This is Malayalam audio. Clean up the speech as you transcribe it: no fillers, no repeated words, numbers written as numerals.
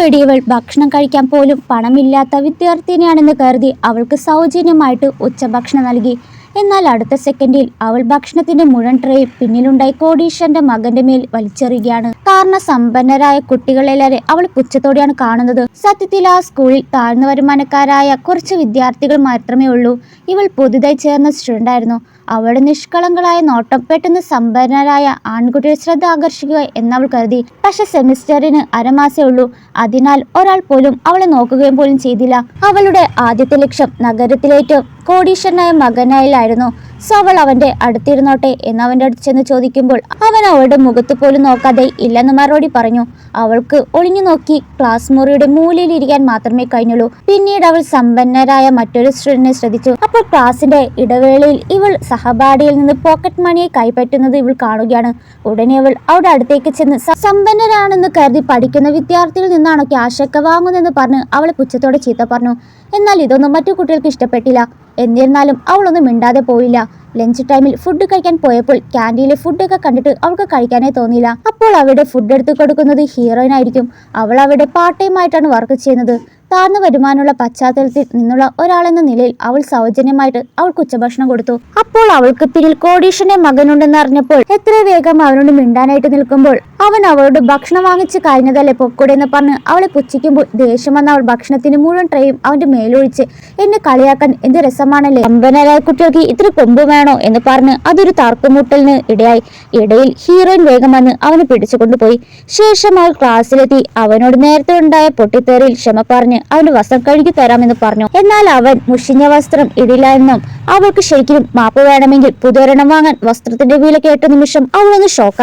വേണ്ടി ഇവൾ ഭക്ഷണം കഴിക്കാൻ പോലും പണമില്ലാത്ത വിദ്യാർത്ഥിനിയാണെന്ന് കരുതി അവൾക്ക് സൗജന്യമായിട്ട് ഉച്ചഭക്ഷണം നൽകി. എന്നാൽ അടുത്ത സെക്കൻഡിൽ അവൾ ഭക്ഷണത്തിന്റെ മുഴുവൻ ട്രേയും പിന്നിലുണ്ടായി കോടീശ്വരന്റെ മകന്റെ മേൽ വലിച്ചെറിയുകയാണ്. കാരണം സമ്പന്നരായ കുട്ടികളെല്ലാവരെ അവൾ പുച്ഛത്തോടെയാണ് കാണുന്നത്. സത്യത്തിൽ ആ സ്കൂളിൽ താഴ്ന്ന വരുമാനക്കാരായ കുറച്ച് വിദ്യാർത്ഥികൾ മാത്രമേ ഉള്ളൂ. ഇവൾ പുതുതായി ചേർന്ന സ്റ്റുഡന്റ് ആയിരുന്നു. അവളുടെ നിഷ്കളങ്കങ്ങളായ നോട്ടം പെട്ടെന്ന് സമ്പന്നരായ ആൺകുട്ടിയുടെ ശ്രദ്ധ ആകർഷിക്കുക എന്നവൾ കരുതി. പക്ഷെ സെമിസ്റ്ററിന് അരമാസേ ഉള്ളൂ. അതിനാൽ ഒരാൾ പോലും അവളെ നോക്കുകയും പോലും ചെയ്തില്ല. അവളുടെ ആദ്യത്തെ ലക്ഷ്യം നഗരത്തിലേറ്റവും കോടീശ്വരനായ മകനായാലായിരുന്നു. സോ അവൾ അവന്റെ അടുത്തിരുന്നോട്ടെ എന്ന് അവന്റെ അടുത്ത് ചെന്ന് ചോദിക്കുമ്പോൾ അവൻ അവളുടെ മുഖത്ത് പോലും നോക്കാതെ ഇല്ലെന്ന് മറുപടി പറഞ്ഞു. അവൾക്ക് ഒളിഞ്ഞു നോക്കി ക്ലാസ് മുറിയുടെ മൂലയിൽ ഇരിക്കാൻ മാത്രമേ കഴിഞ്ഞുള്ളൂ. പിന്നീട് അവൾ സമ്പന്നരായ മറ്റൊരു സ്റ്റുഡന്റിനെ ശ്രദ്ധിച്ചു. അപ്പോൾ ക്ലാസിന്റെ ഇടവേളയിൽ ഇവൾ സഹപാഠിയിൽ നിന്ന് പോക്കറ്റ് മണിയെ കൈപ്പറ്റുന്നത് ഇവൾ കാണുകയാണ്. ഉടനെ അവൾ അവിടെ അടുത്തേക്ക് ചെന്ന് സമ്പന്നരാണെന്ന് കരുതി പഠിക്കുന്ന വിദ്യാർത്ഥികളിൽ നിന്നാണോ ക്യാഷൊക്കെ വാങ്ങുന്നതെന്ന് പറഞ്ഞ് അവളെ പുച്ഛത്തോടെ ചീത്ത പറഞ്ഞു. എന്നാൽ ഇതൊന്നും മറ്റു കുട്ടികൾക്ക് ഇഷ്ടപ്പെട്ടില്ല. എന്നിരുന്നാലും അവളൊന്നും മിണ്ടാതെ പോയില്ല. ലഞ്ച് ടൈമിൽ ഫുഡ് കഴിക്കാൻ പോയപ്പോൾ ക്യാൻറ്റീനിലെ ഫുഡൊക്കെ കണ്ടിട്ട് അവൾക്ക് കഴിക്കാനേ തോന്നിയില്ല. അപ്പോൾ അവിടെ ഫുഡ് എടുത്തു കൊടുക്കുന്നത് ഹീറോയിൻ ആയിരിക്കും. അവൾ അവിടെ പാർട്ട് ടൈം ആയിട്ടാണ് വർക്ക് ചെയ്യുന്നത്. താഴ്ന്ന വരുമാനമുള്ള പശ്ചാത്തലത്തിൽ നിന്നുള്ള ഒരാളെന്ന നിലയിൽ അവൾ സൗജന്യമായിട്ട് അവൾക്ക് ഉച്ചഭക്ഷണം കൊടുത്തു. അപ്പോൾ അവൾക്ക് പിന്നിൽ കോടീശ്വരന്റെ മകനുണ്ടെന്ന് അറിഞ്ഞപ്പോൾ എത്ര വേഗം അവനോട് മിണ്ടാനായിട്ട് നിൽക്കുമ്പോൾ അവൻ അവളോട് ഭക്ഷണം വാങ്ങിച്ച് കഴിഞ്ഞതല്ലേ പൊക്കൂടെ എന്ന് പറഞ്ഞ് അവളെ പുച്ഛിക്കുമ്പോൾ ദേഷ്യം വന്ന അവൾ ഭക്ഷണത്തിന് മുഴുവൻ ട്രേയും അവന്റെ മേലൊഴിച്ച് എന്നെ കളിയാക്കാൻ എന്ത് രസമാണല്ലേ, സമ്പന്നരായ കുട്ടികൾക്ക് ഇത്ര കൊമ്പ് വേണോ എന്ന് പറഞ്ഞ് അതൊരു തർക്കമുട്ടലിന് ഇടയിൽ ഹീറോയിൻ വേഗം വന്ന് അവനെ പിടിച്ചുകൊണ്ടുപോയി. ശേഷം അവൾ ക്ലാസ്സിലെത്തി അവനോട് നേരത്തെ ഉണ്ടായ പൊട്ടിത്തെറിയിൽ ക്ഷമ പറഞ്ഞ് അവന്റെ വസ്ത്രം കഴുകി തരാമെന്ന് പറഞ്ഞു. എന്നാൽ അവൻ മുഷിഞ്ഞ വസ്ത്രം ഇടില്ല എന്നും അവൾക്ക് ശരിക്കും മാപ്പ് വേണമെങ്കിൽ പുതിയൊരെണ്ണം വാങ്ങാൻ വസ്ത്രത്തിന്റെ വില കേട്ട നിമിഷം അവളൊന്ന് ഷോക്കായി.